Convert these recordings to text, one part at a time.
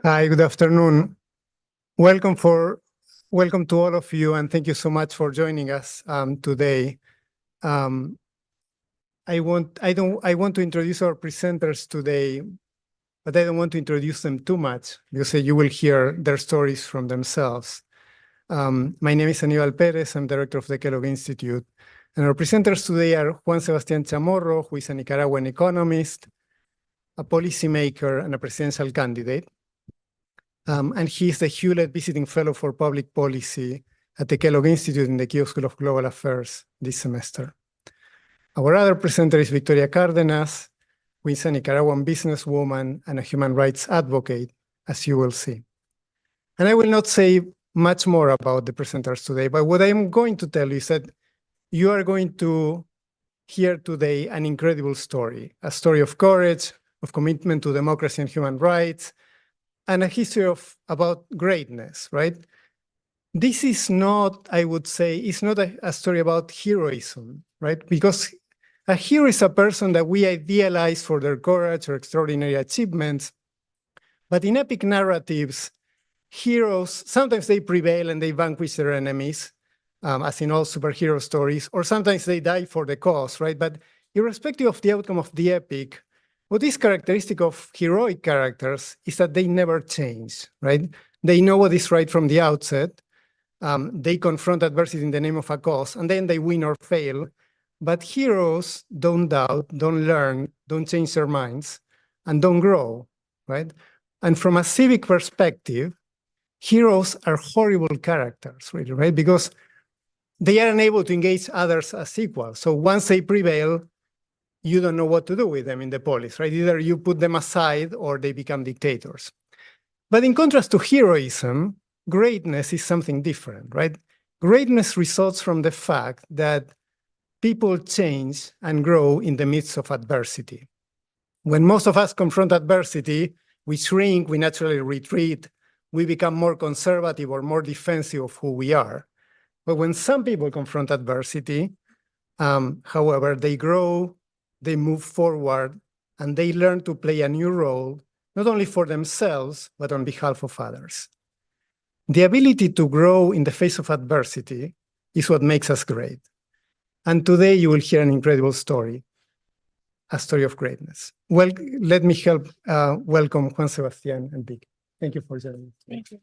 Hi, good afternoon. Welcome to all of you, and thank you so much for joining us today. I want to introduce our presenters today, but I don't want to introduce them too much because you will hear their stories from themselves. My name is Aníbal Pérez. I'm director of the Kellogg Institute. And our presenters today are Juan Sebastián Chamorro, who is a Nicaraguan economist, a policymaker, and a presidential candidate. And he is the Hewlett Visiting Fellow for Public Policy at the Kellogg Institute in the Kellogg School of Global Affairs this semester. Our other presenter is Victoria Cárdenas, who is a Nicaraguan businesswoman and a human rights advocate, as you will see. And I will not say much more about the presenters today, but what I'm going to tell you is that you are going to hear today an incredible story, a story of courage, of commitment to democracy and human rights, and a history about greatness, right? This is not, I would say, it's not a story about heroism, right? Because a hero is a person that we idealize for their courage or extraordinary achievements. But in epic narratives, heroes, sometimes they prevail and they vanquish their enemies, as in all superhero stories, or sometimes they die for the cause, right? But irrespective of the outcome of the epic, what is characteristic of heroic characters is that they never change, right? They know what is right from the outset. They confront adversity in the name of a cause, and then they win or fail. But heroes don't doubt, don't learn, don't change their minds, and don't grow, right? And from a civic perspective, heroes are horrible characters, really, right? Because they are unable to engage others as equals. So once they prevail, you don't know what to do with them in the polis, right? Either you put them aside or they become dictators. But in contrast to heroism, greatness is something different, right? Greatness results from the fact that people change and grow in the midst of adversity. When most of us confront adversity, we shrink, we naturally retreat, we become more conservative or more defensive of who we are. But when some people confront adversity, however, they grow, they move forward, and they learn to play a new role, not only for themselves, but on behalf of others. The ability to grow in the face of adversity is what makes us great. And today you will hear an incredible story, a story of greatness. Well, let me welcome Juan Sebastián and Vic. Thank you for joining. Thank you.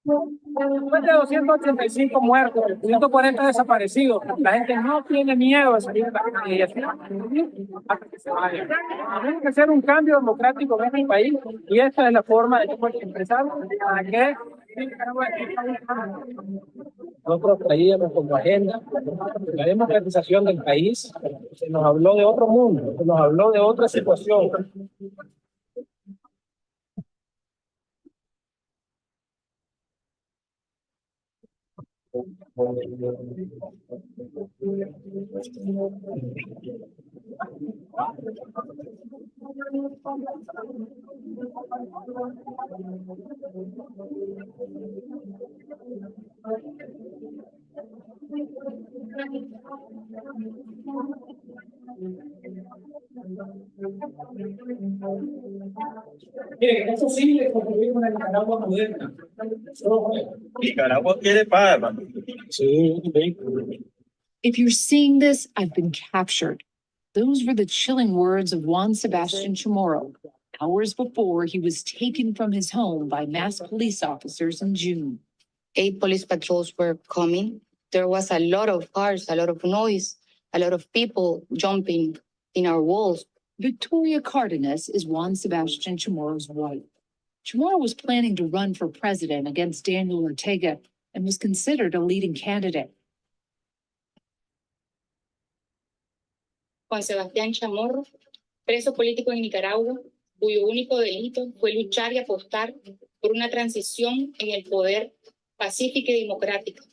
Después de 285 muertos, 140 desaparecidos, la gente no tiene miedo de salir de la calle hasta que se vaya. Tiene que hacer un cambio democrático en este país y esta es la forma de expresar para que nosotros traíamos como agenda la democratización del país. Se nos habló de otro mundo, se nos habló de otra situación. Miren, es posible construir una Nicaragua moderna. Nicaragua quiere paz. If you're seeing this, I've been captured. Those were the chilling words of Juan Sebastián Chamorro, hours before he was taken from his home by masked police officers in June. 8 police patrols were coming. There was a lot of cars, a lot of noise, a lot of people jumping in our walls. Victoria Cárdenas is Juan Sebastián Chamorro's wife. Chamorro was planning to run for president against Daniel Ortega and was considered a leading candidate. Juan Sebastián Chamorro, preso político en Nicaragua, cuyo único delito fue luchar y apostar por una transición en el poder pacífica y democrática.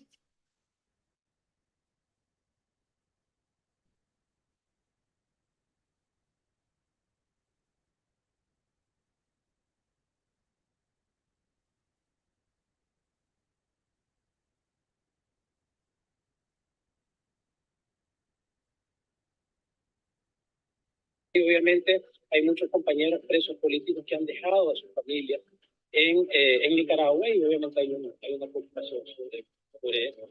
Y obviamente hay muchos compañeros presos políticos que han dejado a sus familias en Nicaragua y obviamente hay una preocupación sobre eso.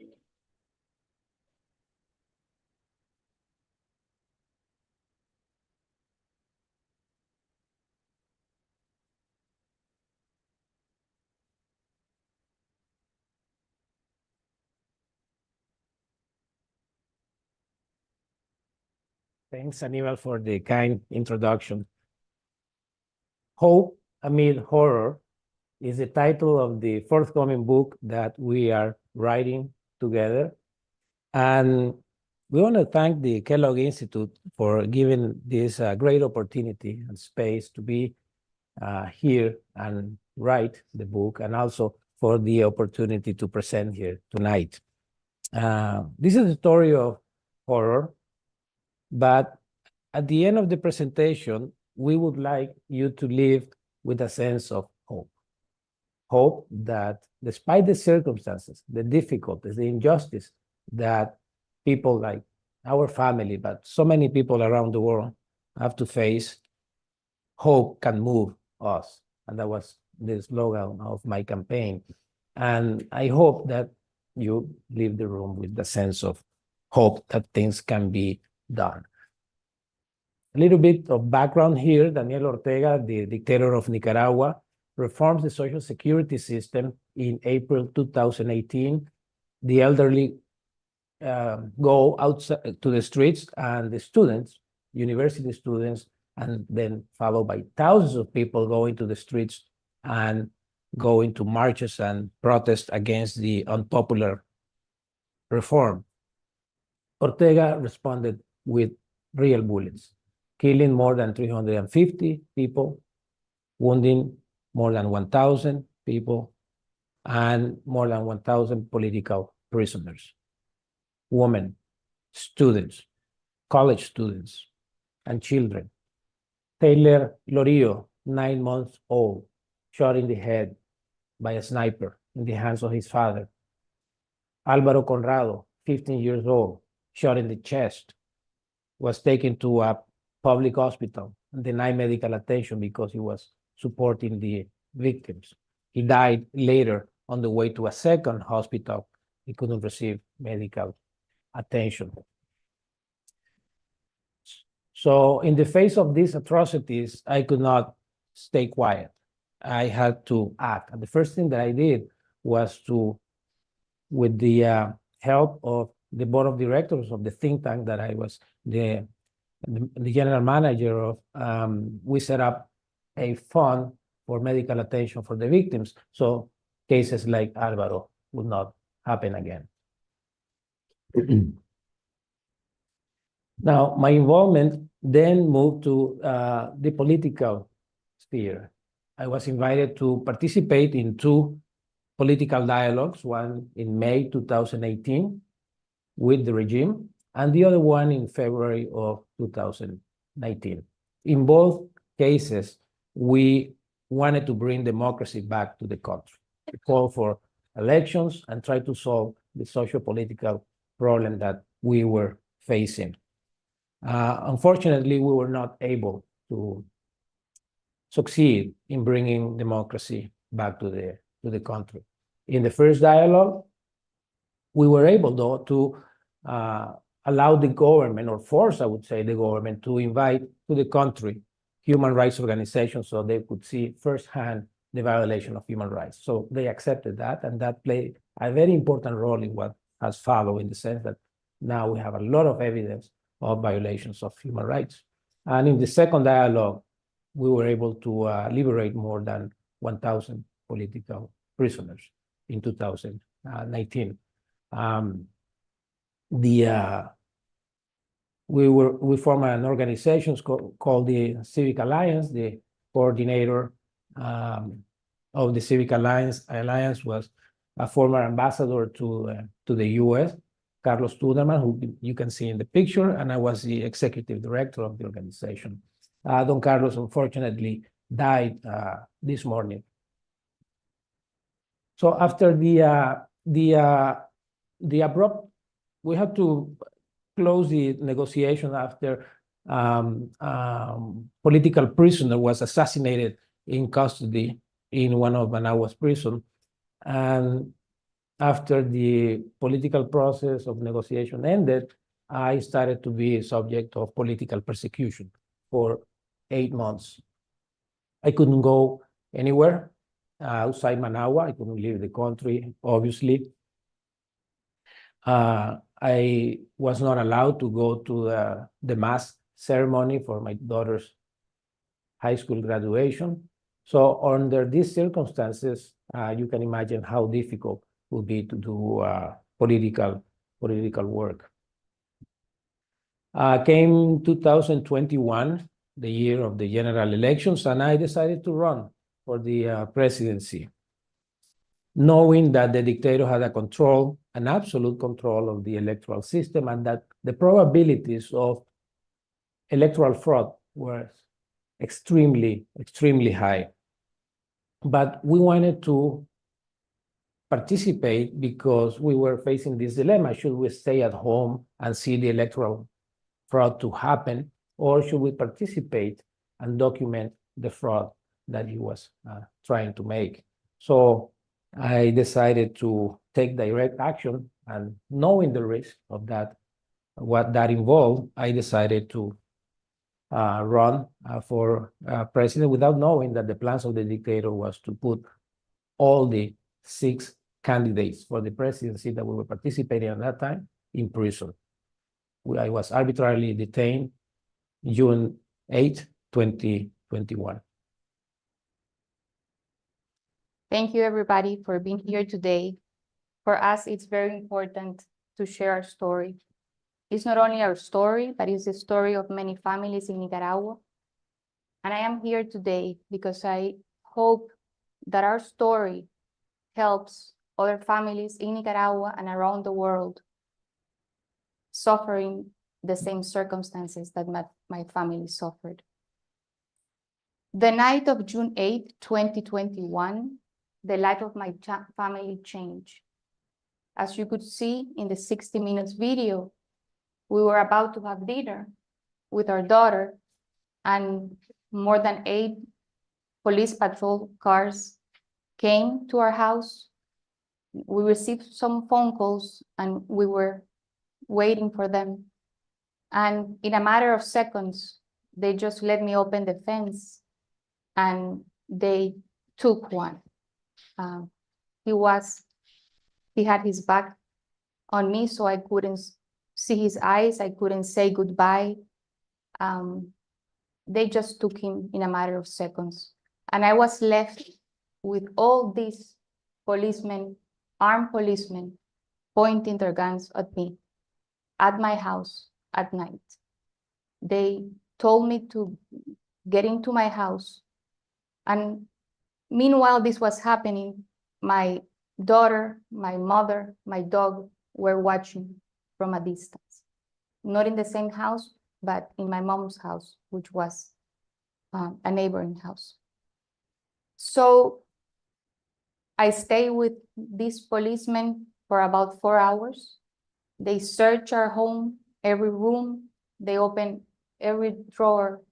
Thanks, Aníbal, for the kind introduction. Hope Amid Horror is the title of the forthcoming book that we are writing together. And we want to thank the Kellogg Institute for giving this great opportunity and space to be here and write the book, and also for the opportunity to present here tonight. This is a story of horror, but at the end of the presentation, we would like you to live with a sense of hope. Hope that despite the circumstances, the difficulties, the injustice that people like our family, but so many people around the world have to face, hope can move us. And that was the slogan of my campaign. And I hope that you leave the room with the sense of hope that things can be done. A little bit of background here. Daniel Ortega, the dictator of Nicaragua, reforms the social security system in April 2018. The elderly go outside to the streets, and the students, university students, and then followed by thousands of people going to the streets and going to marches and protest against the unpopular reform. Ortega responded with real bullets, killing more than 350 people, wounding more than 1,000 people, and more than 1,000 political prisoners, women, students, college students, and children. Taylor Lorio, 9 months old, shot in the head by a sniper in the hands of his father. Álvaro Conrado, 15 years old, shot in the chest, was taken to a public hospital and denied medical attention because he was supporting the victims. He died later on the way to a second hospital. He couldn't receive medical attention. So in the face of these atrocities, I could not stay quiet. I had to act. And the first thing that I did was to, with the help of the board of directors of the think tank that I was the general manager of, we set up a fund for medical attention for the victims, so cases like Álvaro would not happen again. Now, my involvement then moved to the political sphere. I was invited to participate in 2 political dialogues, one in May 2018 with the regime, and the other one in February of 2019. In both cases, we wanted to bring democracy back to the country, to call for elections and try to solve the socio-political problem that we were facing. Unfortunately, we were not able to succeed in bringing democracy back to the country. In the first dialogue, we were able, though, to allow the government, or force, I would say, the government to invite to the country human rights organizations so they could see firsthand the violation of human rights. So they accepted that, and that played a very important role in what has followed, in the sense that now we have a lot of evidence of violations of human rights. And in the second dialogue, we were able to liberate more than 1,000 political prisoners in 2019. We formed an organization called the Civic Alliance. The coordinator of the Civic Alliance was a former ambassador to the US, Carlos Tuderman, who you can see in the picture, and I was the executive director of the organization. Don Carlos, unfortunately, died this morning. So after the abrupt, we had to close the negotiation after political prisoner was assassinated in custody in one of Managua's prison. And after the political process of negotiation ended, I started to be subject of political persecution for 8 months. I couldn't go anywhere outside Managua. I couldn't leave the country, obviously. I was not allowed to go to the mass ceremony for my daughter's high school graduation. So under these circumstances, you can imagine how difficult it would be to do political work. Came 2021, the year of the general elections, and I decided to run for the presidency, knowing that the dictator had an absolute control of the electoral system, and that the probabilities of electoral fraud were extremely, extremely high. But we wanted to participate because we were facing this dilemma. Should we stay at home and see the electoral fraud to happen, or should we participate and document the fraud that he was trying to make? So I decided to take direct action, and knowing the risk of that, what that involved, I decided to run for president without knowing that the plans of the dictator was to put all the 6 candidates for the presidency that we were participating at that time in prison. I was arbitrarily detained June 8, 2021. Thank you, everybody, for being here today. For us, it's very important to share our story. It's not only our story, but it's the story of many families in Nicaragua. And I am here today because I hope that our story helps other families in Nicaragua and around the world suffering the same circumstances that my family suffered. The night of June 8, 2021, the life of my family changed. As you could see in the 60 minutes video, we were about to have dinner with our daughter, and more than 8 police patrol cars came to our house. We received some phone calls and we were waiting for them. And in a matter of seconds, they just let me open the fence and they took Juan. He had his back on me, so I couldn't see his eyes. I couldn't say goodbye. They just took him in a matter of seconds. And I was left with all these policemen, armed policemen, pointing their guns at me at my house at night. They told me to get into my house. And meanwhile this was happening, my daughter, my mother, my dog were watching from a distance. Not in the same house, but in my mom's house, which was a neighboring house. So I stayed with these policemen for about 4 hours. They searched our home, every room, they opened every drawer.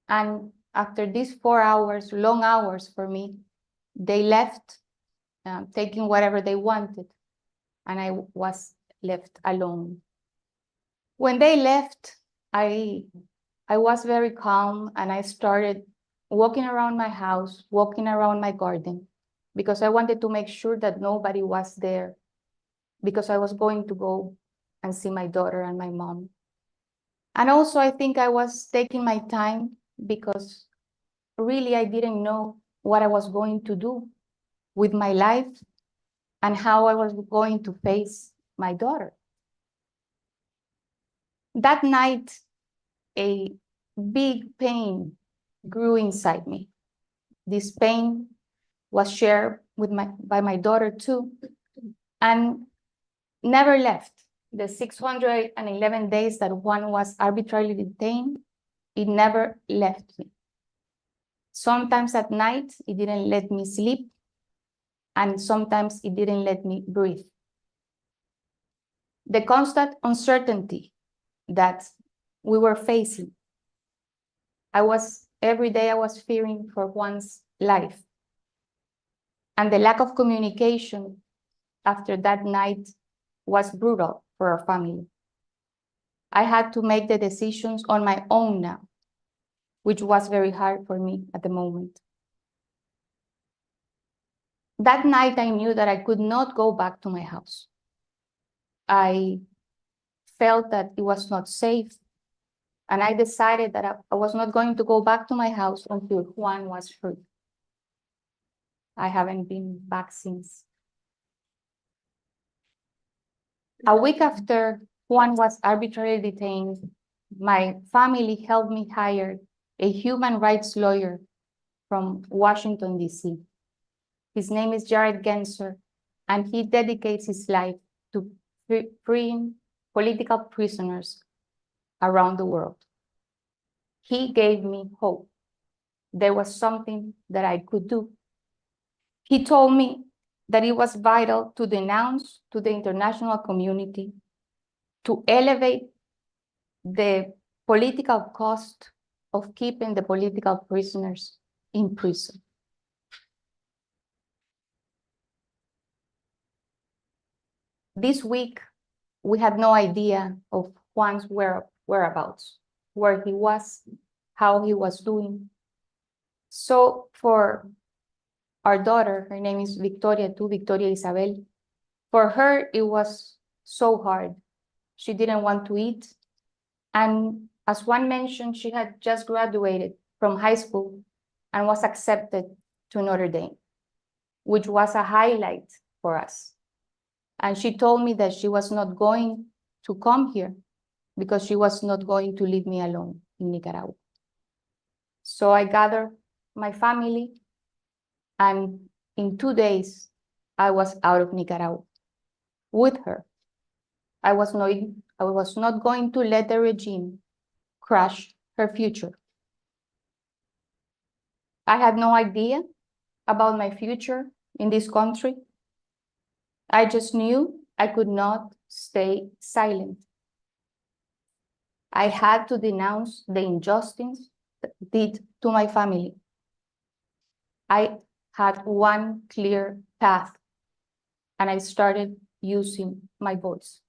And after these 4 hours, long hours for me, they left, taking whatever they wanted. And I was left alone. When they left, I was very calm, and I started walking around my house, walking around my garden, because I wanted to make sure that nobody was there, because I was going to go and see my daughter and my mom. And also I think I was taking my time because really I didn't know what I was going to do with my life and how I was going to face my daughter. That night, a big pain grew inside me. This pain was shared with by my daughter too, and never left. The 611 days that Juan was arbitrarily detained, it never left me. Sometimes at night, it didn't let me sleep, and sometimes it didn't let me breathe. The constant uncertainty that we were facing. Every day I was fearing for Juan's life. And the lack of communication after that night was brutal for our family. I had to make the decisions on my own now, which was very hard for me at the moment. That night, I knew that I could not go back to my house. I felt that it was not safe, and I decided that I was not going to go back to my house until Juan was free. I haven't been back since. A week after Juan was arbitrarily detained, my family helped me hire a human rights lawyer from Washington, D.C. His name is Jared Genser, and he dedicates his life to freeing political prisoners around the world. He gave me hope. There was something that I could do. He told me that it was vital to denounce to the international community, to elevate the political cost of keeping the political prisoners in prison. This week, we had no idea of Juan's whereabouts, where he was, how he was doing. So for our daughter, her name is Victoria Isabel, for her, it was so hard. She didn't want to eat. And as Juan mentioned, she had just graduated from high school and was accepted to Notre Dame, which was a highlight for us. And she told me that she was not going to come here because she was not going to leave me alone in Nicaragua. So I gathered my family, and in 2 days, I was out of Nicaragua with her. I was not going to let the regime crush her future. I had no idea about my future in this country. I just knew I could not stay silent. I had to denounce the injustice that did to my family. I had one clear path, and I started using my voice.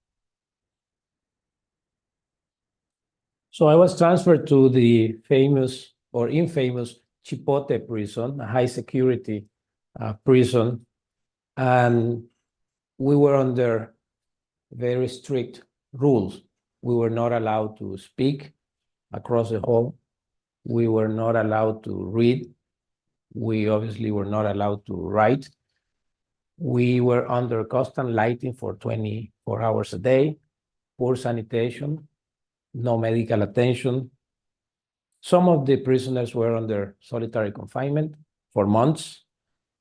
So I was transferred to the famous or infamous Chipote prison, a high security prison, and we were under very strict rules. We were not allowed to speak across the hall. We were not allowed to read. We obviously were not allowed to write. We were under constant lighting for 24 hours a day, poor sanitation, no medical attention. Some of the prisoners were under solitary confinement for months,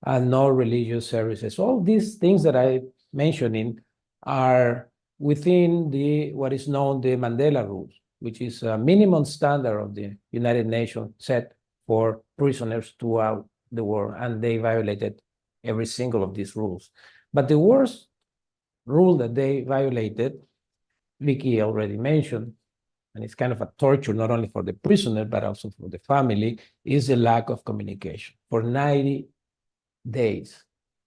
and no religious services. All these things that I'm mentioning are within what is known the Mandela Rules, which is a minimum standard of the United Nations set for prisoners throughout the world, and they violated every single of these rules. But the worst rule that they violated, Vicky already mentioned, and it's kind of a torture not only for the prisoner, but also for the family, is the lack of communication. For 90 days,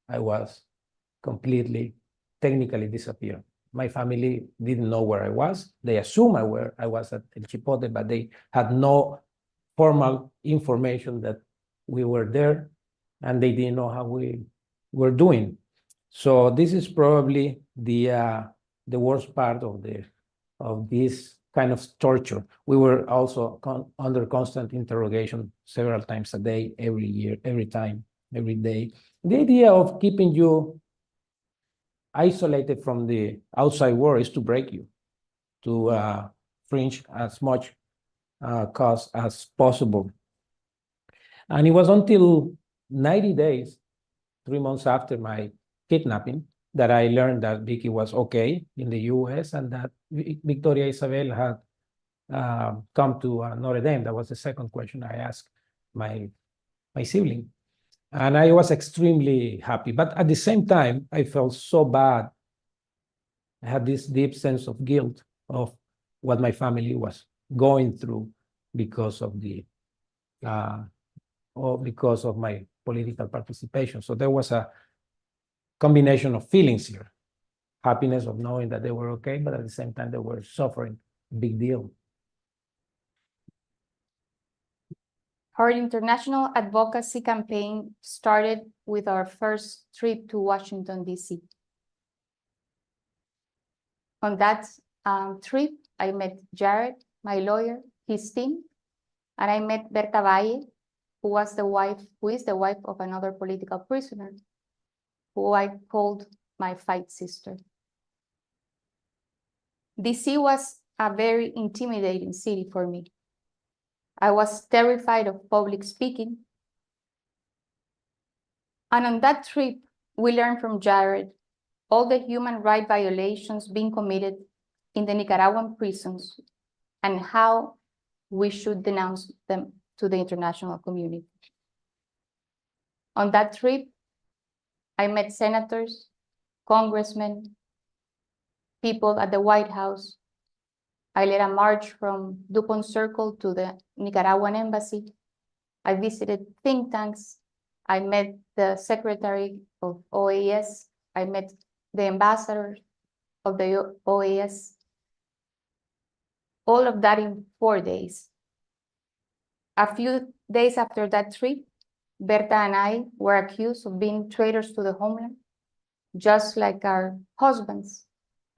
I was completely, technically disappeared. My family didn't know where I was. They assumed I was at El Chipote, but they had no formal information that we were there, and they didn't know how we were doing. So this is probably the worst part of this kind of torture. We were also under constant interrogation several times a day, every year, every time, every day. The idea of keeping you isolated from the outside world is to break you, to fringe as much cost as possible. And it was until 90 days, 3 months after my kidnapping, that I learned that Vicky was okay in the US and that Victoria Isabel had come to Notre Dame. That was the second question I asked my sibling. And I was extremely happy. But at the same time, I felt so bad. I had this deep sense of guilt of what my family was going through because of or because of my political participation. So there was a combination of feelings here. Happiness of knowing that they were okay, but at the same time they were suffering. Big deal. Our international advocacy campaign started with our first trip to Washington, D.C. On that trip, I met Jared, my lawyer, his team, and I met Berta Valle, who is the wife of another political prisoner, who I called my fight sister. DC was a very intimidating city for me. I was terrified of public speaking. And on that trip, we learned from Jared all the human rights violations being committed in the Nicaraguan prisons and how we should denounce them to the international community. On that trip, I met senators, congressmen, people at the White House. I led a march from DuPont Circle to the Nicaraguan embassy. I visited think tanks. I met the secretary of OAS. I met the ambassador of the OAS. All of that in 4 days. A few days after that trip, Berta and I were accused of being traitors to the homeland, just like our husbands.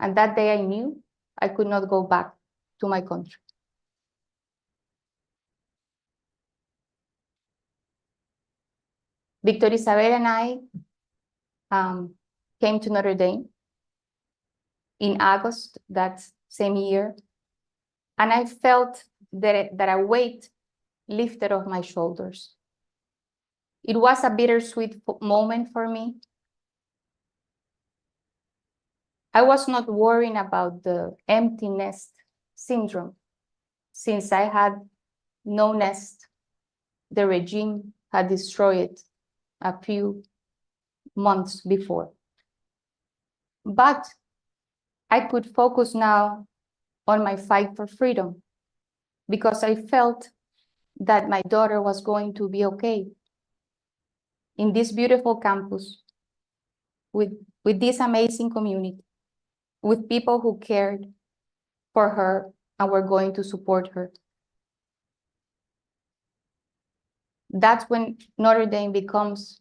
And that day I knew I could not go back to my country. Victor Isabel and I came to Notre Dame in August that same year, and I felt that a weight lifted off my shoulders. It was a bittersweet moment for me. I was not worrying about the empty nest syndrome, since I had no nest. The regime had destroyed a few months before. But I could focus now on my fight for freedom, because I felt that my daughter was going to be okay in this beautiful campus with this amazing community, with people who cared for her and were going to support her. That's when Notre Dame becomes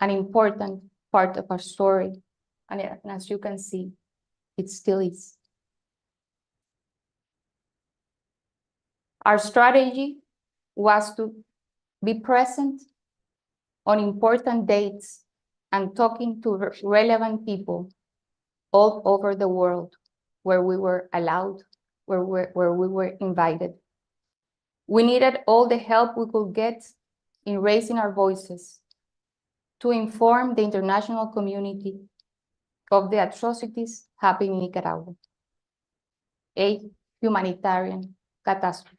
an important part of our story. And as you can see, it still is. Our strategy was to be present on important dates and talking to relevant people all over the world where we were allowed, where we were invited. We needed all the help we could get in raising our voices to inform the international community of the atrocities happening in Nicaragua, a humanitarian catastrophe.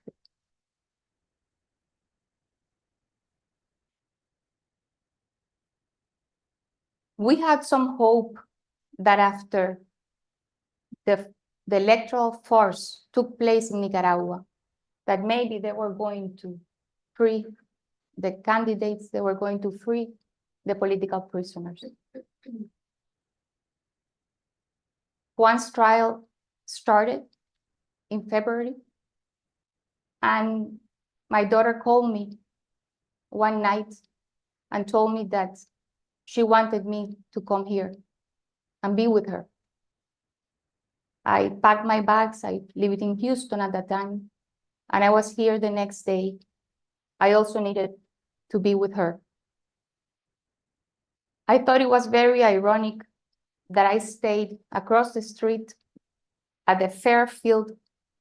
We had some hope that after the electoral farce took place in Nicaragua, that maybe they were going to free the candidates, they were going to free the political prisoners. Juan's trial started in February, and my daughter called me one night and told me that she wanted me to come here and be with her. I packed my bags. I lived in Houston at that time, and I was here the next day. I also needed to be with her. I thought it was very ironic that I stayed across the street at the Fairfield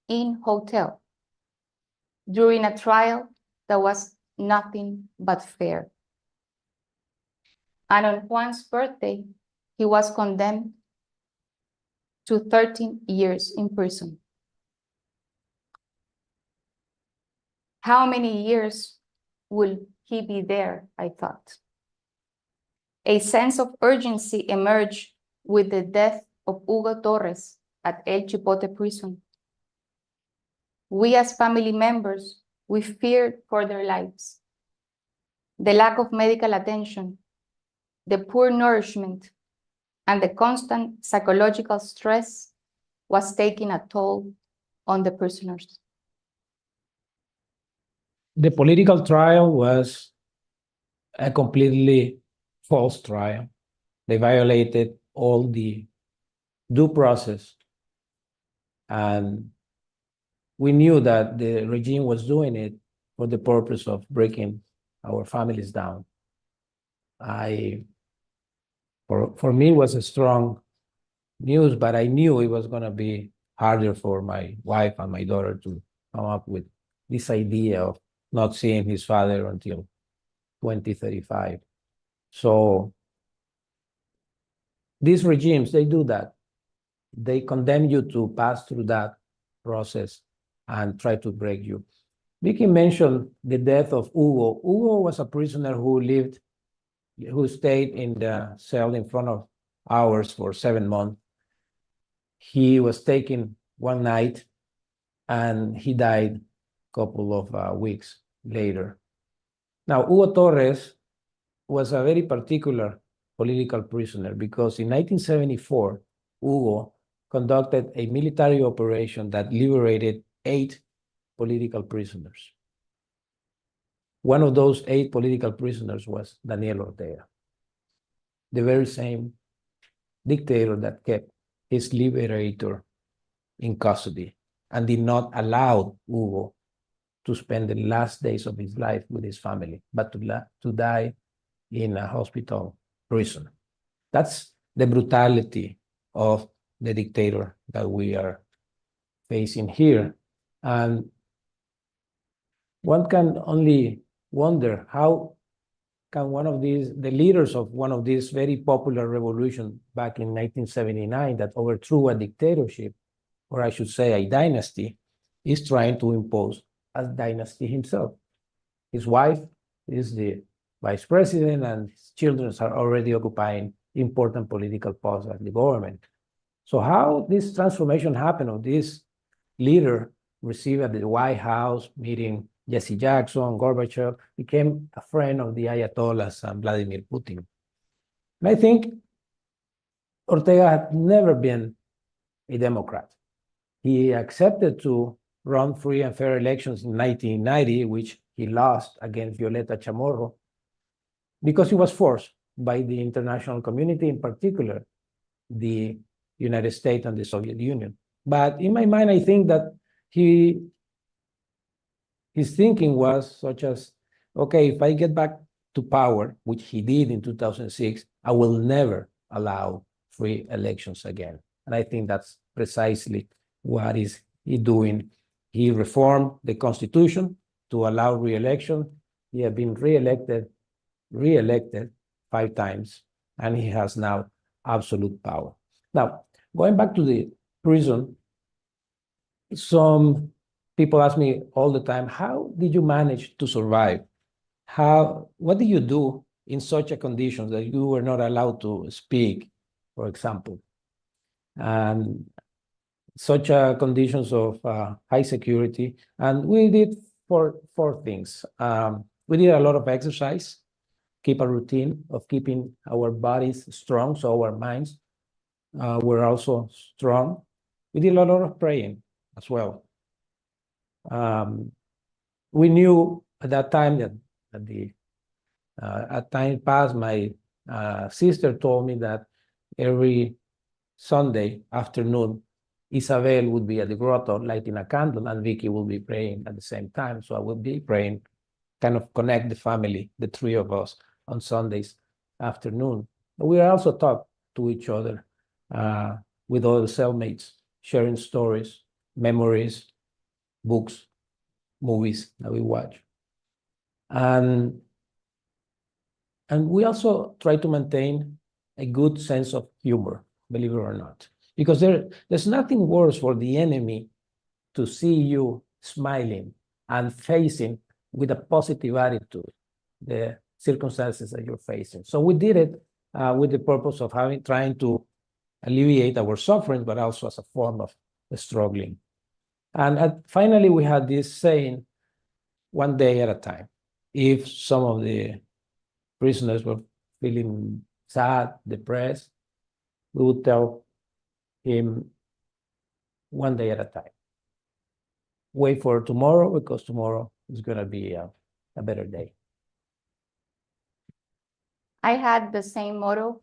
Inn Hotel during a trial that was nothing but fair. And on Juan's birthday, he was condemned to 13 years in prison. How many years will he be there, I thought. A sense of urgency emerged with the death of Hugo Torres at El Chipote prison. We as family members, we feared for their lives. The lack of medical attention, the poor nourishment, and the constant psychological stress was taking a toll on the prisoners. The political trial was a completely false trial. They violated all the due process. And we knew that the regime was doing it for the purpose of breaking our families down. For me, it was a strong news, but I knew it was going to be harder for my wife and my daughter to come up with this idea of not seeing his father until 2035. So these regimes, they do that. They condemn you to pass through that process and try to break you. Vicky mentioned the death of Hugo. Hugo was a prisoner who stayed in the cell in front of ours for 7 months. He was taken one night and he died a couple of weeks later. Now, Hugo Torres was a very particular political prisoner because in 1974, Hugo conducted a military operation that liberated 8 political prisoners. One of those 8 political prisoners was Daniel Ortega, the very same dictator that kept his liberator in custody and did not allow Hugo to spend the last days of his life with his family, but to die in a hospital prison. That's the brutality of the dictator that we are facing here. And one can only wonder how can the leaders of one of these very popular revolutions back in 1979 that overthrew a dictatorship, or I should say a dynasty, is trying to impose a dynasty himself. His wife is the vice president and his children are already occupying important political posts at the government. So how this transformation happened of this leader received at the White House, meeting Jesse Jackson, Gorbachev, became a friend of the Ayatollahs and Vladimir Putin. And I think Ortega had never been a Democrat. He accepted to run free and fair elections in 1990, which he lost against Violeta Chamorro, because he was forced by the international community, in particular, the United States and the Soviet Union. But in my mind, I think that his thinking was such as, okay, if I get back to power, which he did in 2006, I will never allow free elections again. And I think that's precisely what is he doing. He reformed the Constitution to allow re-election. He had been re-elected 5 times, and he has now absolute power. Now, going back to the prison, some people ask me all the time, how did you manage to survive? What did you do in such a condition that you were not allowed to speak, for example? And such conditions of high security. And we did four things. We did a lot of exercise, keep a routine of keeping our bodies strong, so our minds were also strong. We did a lot of praying as well. We knew at that time that at time passed, my sister told me that every Sunday afternoon, Isabel would be at the grotto lighting a candle, and Vicky will be praying at the same time. So I would be praying, kind of connect the family, the 3 of us, on Sundays afternoon. But we also talk to each other with other cellmates, sharing stories, memories, books, movies that we watch. And we also try to maintain a good sense of humor, believe it or not. Because there's nothing worse for the enemy to see you smiling and facing with a positive attitude the circumstances that you're facing. So we did it with the purpose of trying to alleviate our suffering, but also as a form of struggling. And finally, we had this saying, one day at a time. If some of the prisoners were feeling sad, depressed, we would tell him, one day at a time. Wait for tomorrow, because tomorrow is going to be a better day. I had the same motto,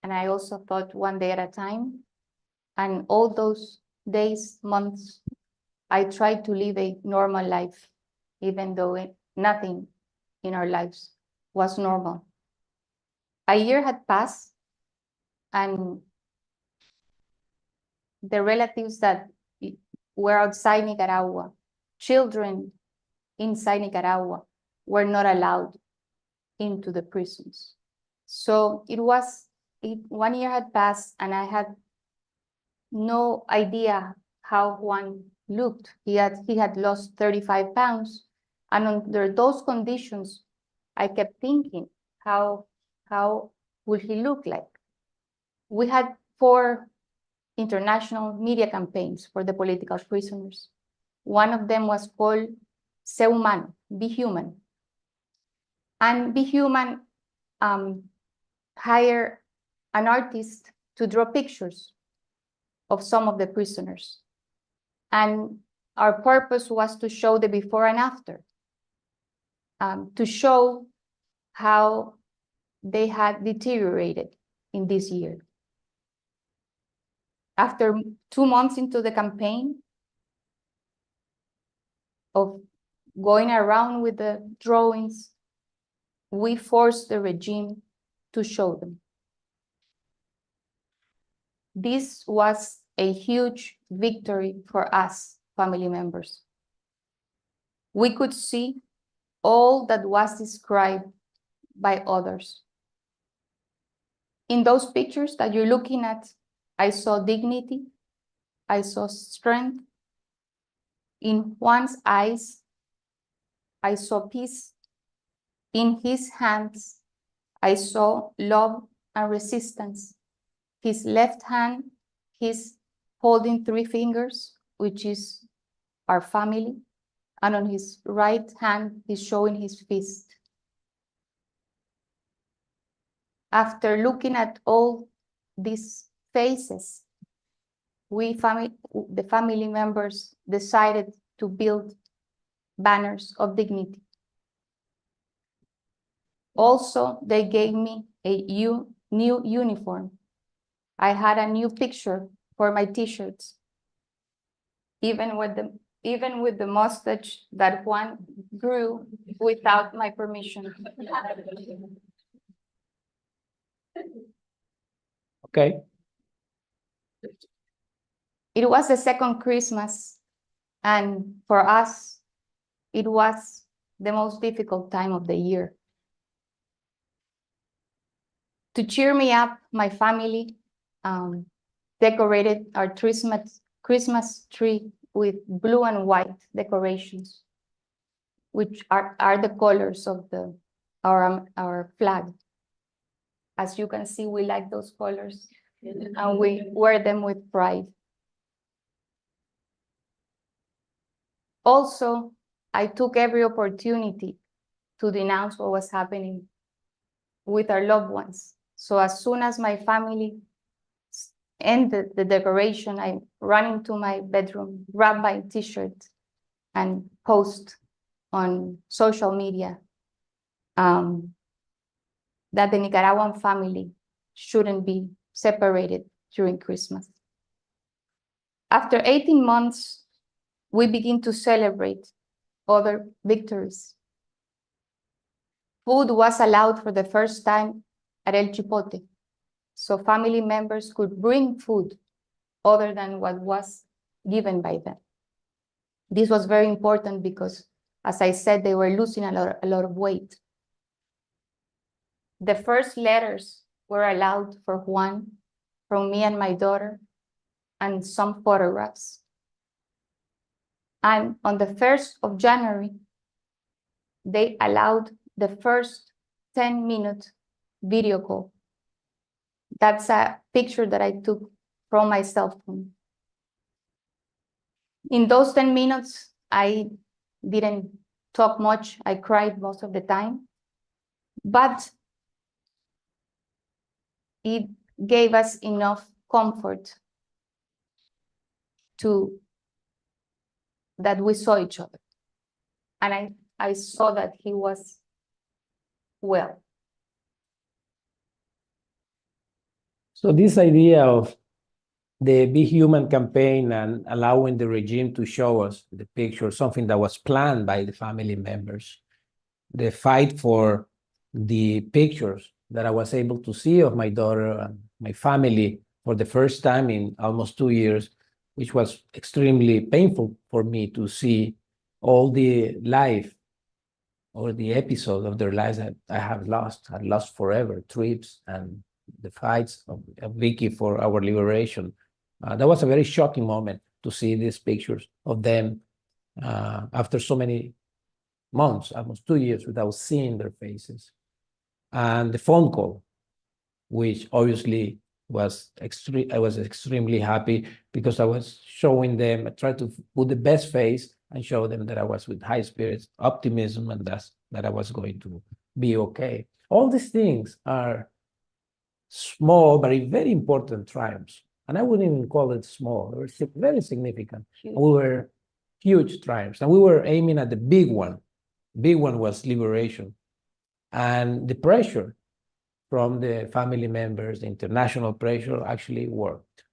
and I also thought one day at a time. And all those days, months, I tried to live a normal life, even though nothing in our lives was normal. A year had passed, and the relatives that were outside Nicaragua, children inside Nicaragua, were not allowed into the prisons. So 1 year had passed, and I had no idea how Juan looked. He had lost 35 pounds, and under those conditions, I kept thinking, how would he look like? We had 4 international media campaigns for the political prisoners. One of them was called Sé Humano, Be Human. And Be Human hired an artist to draw pictures of some of the prisoners. And our purpose was to show the before and after, to show how they had deteriorated in this year. After 2 months into the campaign of going around with the drawings, we forced the regime to show them. This was a huge victory for us, family members. We could see all that was described by others. In those pictures that you're looking at, I saw dignity, I saw strength. In Juan's eyes, I saw peace. In his hands, I saw love and resistance. His left hand, he's holding 3 fingers, which is our family. And on his right hand, he's showing his fist. After looking at all these faces, the family members decided to build banners of dignity. Also, they gave me a new uniform. I had a new picture for my t-shirts, even with the mustache that Juan grew without my permission. Okay. It was the second Christmas, and for us, it was the most difficult time of the year. To cheer me up, my family decorated our Christmas tree with blue and white decorations, which are the colors of our flag. As you can see, we like those colors, and we wear them with pride. Also, I took every opportunity to denounce what was happening with our loved ones. So as soon as my family ended the decoration, I ran into my bedroom, grabbed my t-shirt, and post on social media that the Nicaraguan family shouldn't be separated during Christmas. After 18 months, we begin to celebrate other victories. Food was allowed for the first time at El Chipote, so family members could bring food other than what was given by them. This was very important because, as I said, they were losing a lot of weight. The first letters were allowed for Juan, from me and my daughter, and some photographs. And on the 1st of January, they allowed the first 10-minute video call. That's a picture that I took from my cell phone. In those 10 minutes, I didn't talk much. I cried most of the time. But it gave us enough comfort that we saw each other. And I saw that he was well. So this idea of the Be Human campaign and allowing the regime to show us the picture, something that was planned by the family members, the fight for the pictures that I was able to see of my daughter and my family for the first time in almost 2 years, which was extremely painful for me to see all the life or the episode of their lives that I have lost forever, trips and the fights of Vicky for our liberation. That was a very shocking moment to see these pictures of them after so many months, almost 2 years without seeing their faces. And the phone call, which obviously I was extremely happy because I was showing them, I tried to put the best face and show them that I was with high spirits, optimism, and that I was going to be okay. All these things are small, but very important triumphs. And I wouldn't even call it small. They were very significant. We were huge triumphs. And we were aiming at the big one. Big one was liberation. And the pressure from the family members, the international pressure actually worked.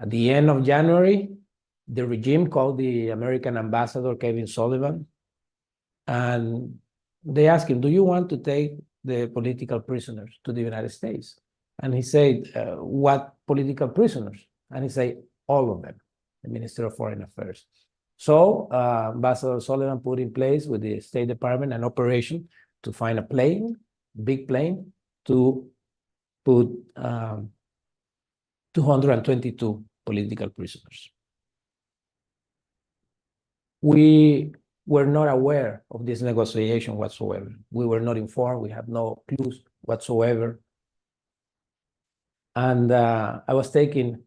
At the end of January, the regime called the American ambassador, Kevin Sullivan, and they asked him, do you want to take the political prisoners to the United States? And he said, what political prisoners? And he said, all of them, the Minister of Foreign Affairs. So Ambassador Sullivan put in place with the State Department an operation to find a plane, big plane, to put 222 political prisoners. We were not aware of this negotiation whatsoever. We were not informed. We had no clues whatsoever. And I was taken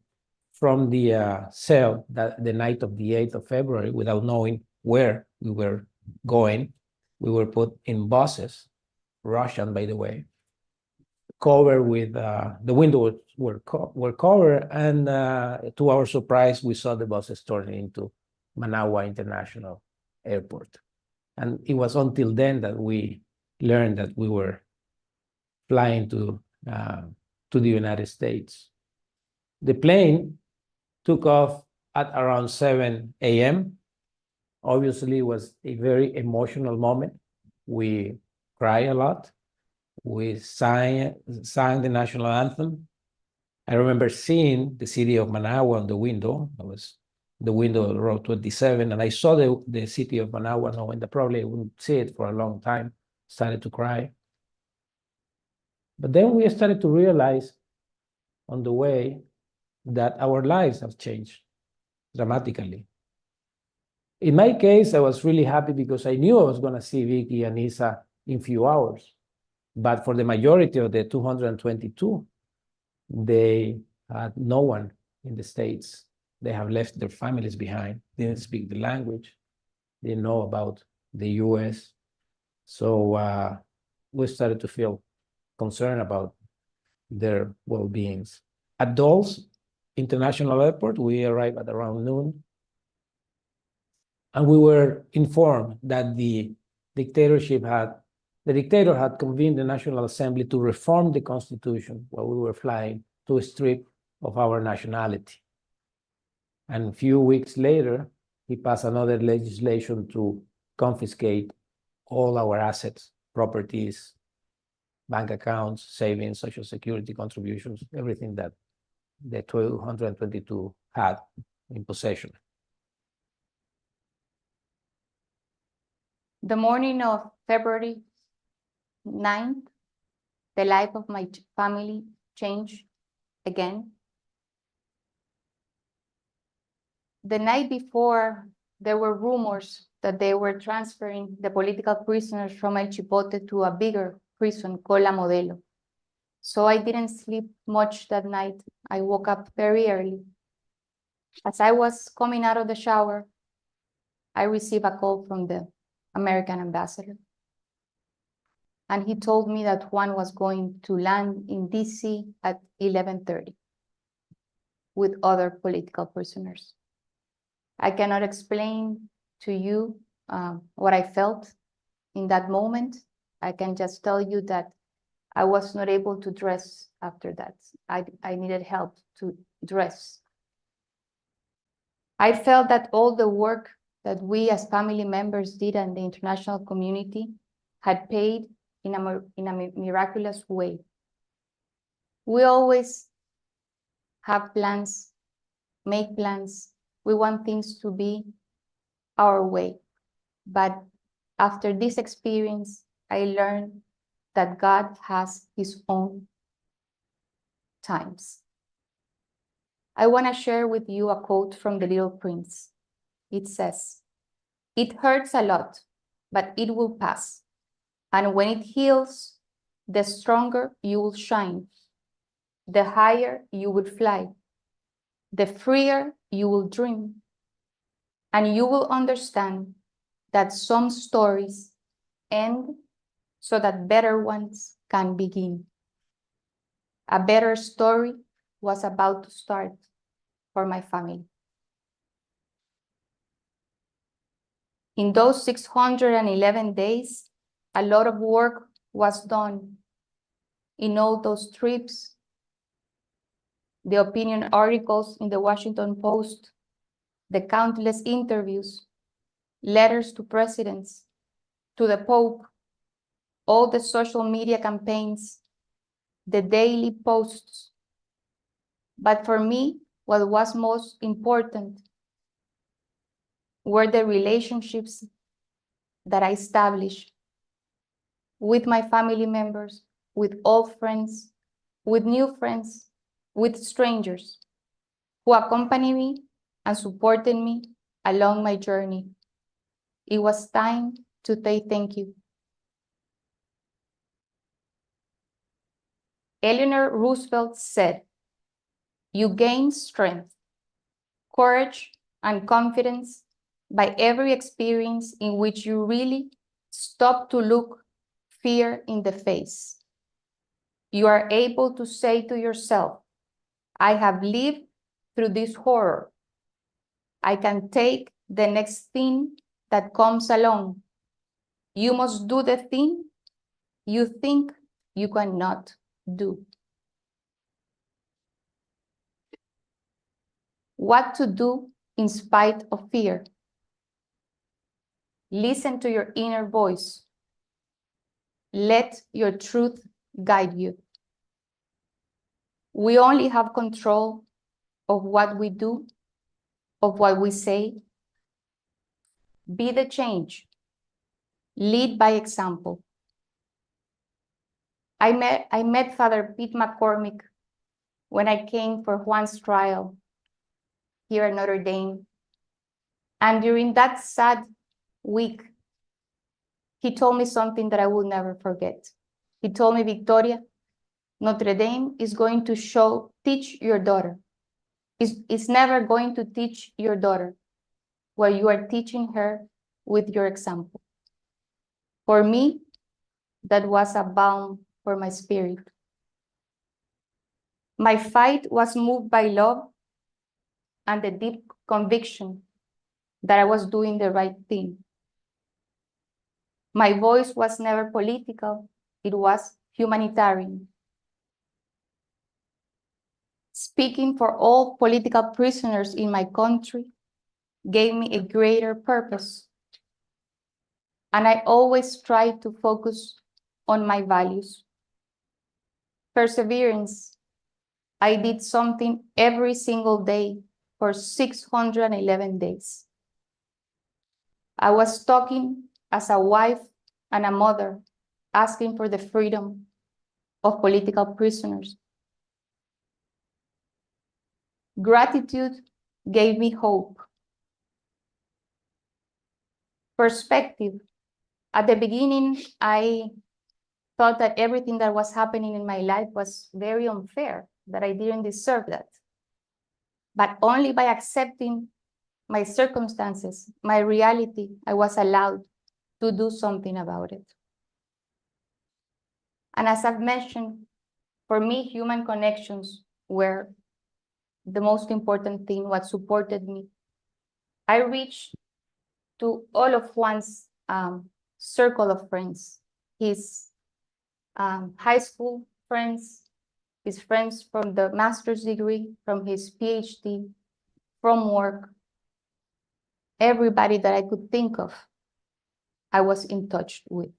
from the cell the night of the 8th of February without knowing where we were going. We were put in buses, Russian, by the way, covered with, the windows were covered, and to our surprise, we saw the buses turning into Managua International Airport. And it was until then that we learned that we were flying to the United States. The plane took off at around 7 a.m. Obviously, it was a very emotional moment. We cried a lot. We sang the national anthem. I remember seeing the city of Managua on the window. It was the window of Road 27, and I saw the city of Managua, knowing that probably I wouldn't see it for a long time. Started to cry. But then we started to realize on the way that our lives have changed dramatically. In my case, I was really happy because I knew I was going to see Vicky and Isa in few hours. But for the majority of the 222, they had no one in the States. They have left their families behind, didn't speak the language, didn't know about the US. So we started to feel concerned about their well-beings. At Dulles International Airport, we arrived at around noon. And we were informed that the dictator had convened the National Assembly to reform the Constitution while we were flying, to strip of our nationality. And a few weeks later, he passed another legislation to confiscate all our assets, properties, bank accounts, savings, Social Security contributions, everything that the 222 had in possession. The morning of February 9th, the life of my family changed again. The night before, there were rumors that they were transferring the political prisoners from El Chipote to a bigger prison called La Modelo. So I didn't sleep much that night. I woke up very early. As I was coming out of the shower, I received a call from the American ambassador. And he told me that Juan was going to land in DC at 11:30 with other political prisoners. I cannot explain to you what I felt in that moment. I can just tell you that I was not able to dress after that. I needed help to dress. I felt that all the work that we as family members did and the international community had paid in a miraculous way. We always have plans, make plans. We want things to be our way. But after this experience, I learned that God has his own times. I want to share with you a quote from The Little Prince. It says, "It hurts a lot, but it will pass. And when it heals, the stronger you will shine, the higher you will fly, the freer you will dream, and you will understand that some stories end so that better ones can begin." A better story was about to start for my family. In those 611 days, a lot of work was done in all those trips, the opinion articles in the Washington Post, the countless interviews, letters to presidents, to the Pope, all the social media campaigns, the daily posts. But for me, what was most important were the relationships that I established with my family members, with old friends, with new friends, with strangers who accompanied me and supported me along my journey. It was time to say thank you. Eleanor Roosevelt said, "You gain strength, courage, and confidence by every experience in which you really stop to look fear in the face. You are able to say to yourself, I have lived through this horror. I can take the next thing that comes along. You must do the thing you think you cannot do." What to do in spite of fear? Listen to your inner voice. Let your truth guide you. We only have control of what we do, of what we say. Be the change. Lead by example. I met Father Pete McCormick when I came for Juan's trial here at Notre Dame. And during that sad week, he told me something that I will never forget. He told me, "Victoria, Notre Dame is going to teach your daughter. It's never going to teach your daughter what you are teaching her with your example." For me, that was a balm for my spirit. My fight was moved by love and the deep conviction that I was doing the right thing. My voice was never political, it was humanitarian. Speaking for all political prisoners in my country gave me a greater purpose. And I always try to focus on my values. Perseverance. I did something every single day for 611 days. I was talking as a wife and a mother, asking for the freedom of political prisoners. Gratitude gave me hope. Perspective. At the beginning, I thought that everything that was happening in my life was very unfair, that I didn't deserve that. but only by accepting my circumstances, my reality, I was allowed to do something about it. And as I've mentioned, for me, human connections were the most important thing, what supported me. I reached to all of Juan's circle of friends, his high school friends, his friends from the master's degree, from his PhD, from work. Everybody that I could think of, I was in touch with.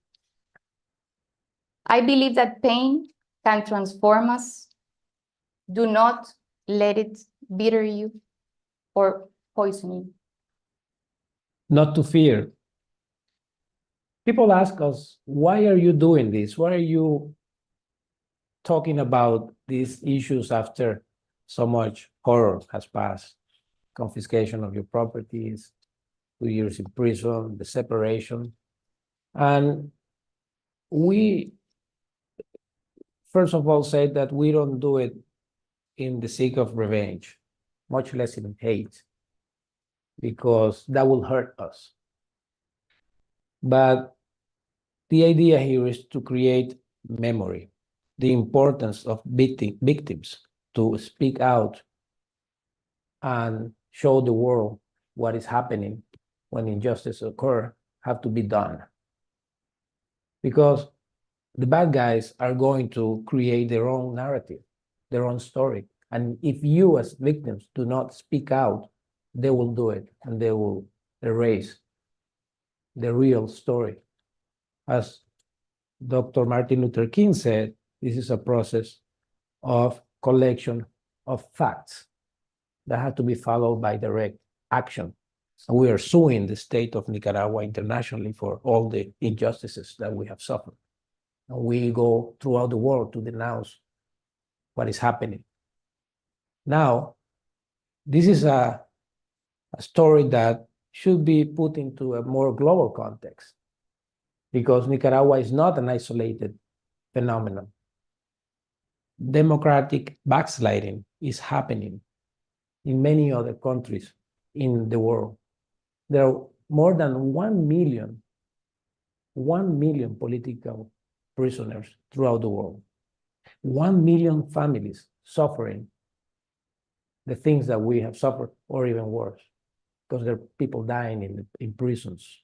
I believe that pain can transform us. Do not let it bitter you or poison you. Not to fear. People ask us, why are you doing this? Why are you talking about these issues after so much horror has passed? Confiscation of your properties, 2 years in prison, the separation. And we, first of all, say that we don't do it in the sake of revenge, much less in hate, because that will hurt us. But the idea here is to create memory, the importance of victims to speak out and show the world what is happening when injustice occurs have to be done. Because the bad guys are going to create their own narrative, their own story. And if you as victims do not speak out, they will do it and they will erase the real story. As Dr. Martin Luther King said, this is a process of collection of facts that have to be followed by direct action. And we are suing the state of Nicaragua internationally for all the injustices that we have suffered. And we go throughout the world to denounce what is happening. Now, this is a story that should be put into a more global context, because Nicaragua is not an isolated phenomenon. Democratic backsliding is happening in many other countries in the world. There are more than 1 million political prisoners throughout the world. 1 million families suffering the things that we have suffered, or even worse, because there are people dying in prisons.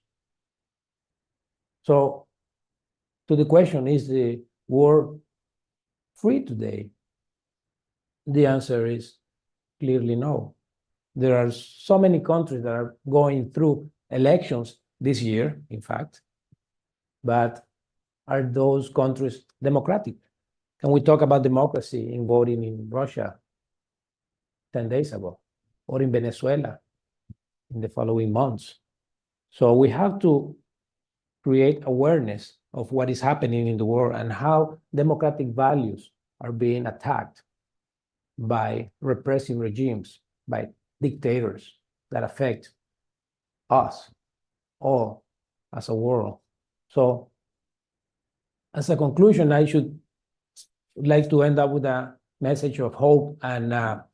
So, to the question, is the world free today? The answer is clearly no. There are so many countries that are going through elections this year, in fact, but are those countries democratic? Can we talk about democracy in voting in Russia 10 days ago, or in Venezuela in the following months? So we have to create awareness of what is happening in the world and how democratic values are being attacked by repressive regimes, by dictators that affect us all as a world. So as a conclusion, I should like to end up with a message of hope and a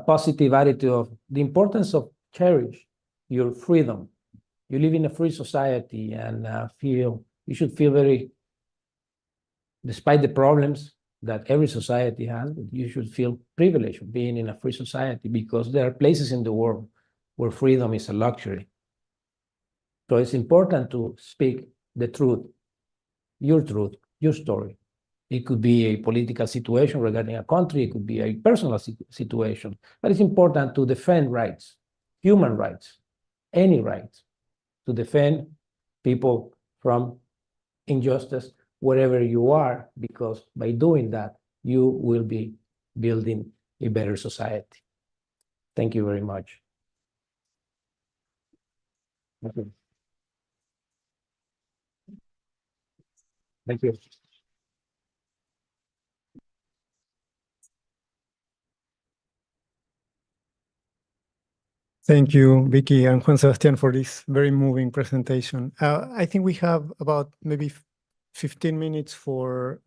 positive attitude of the importance of cherish your freedom. You live in a free society, and you should feel very, despite the problems that every society has, you should feel privileged of being in a free society, because there are places in the world where freedom is a luxury. So it's important to speak the truth, your story. It could be a political situation regarding a country, it could be a personal situation, but it's important to defend rights, human rights, any rights, to defend people from injustice wherever you are, because by doing that, you will be building a better society. Thank you very much. Thank you. Thank you. Thank you, Vicky and Juan Sebastián, for this very moving presentation. I think we have about maybe 15 minutes for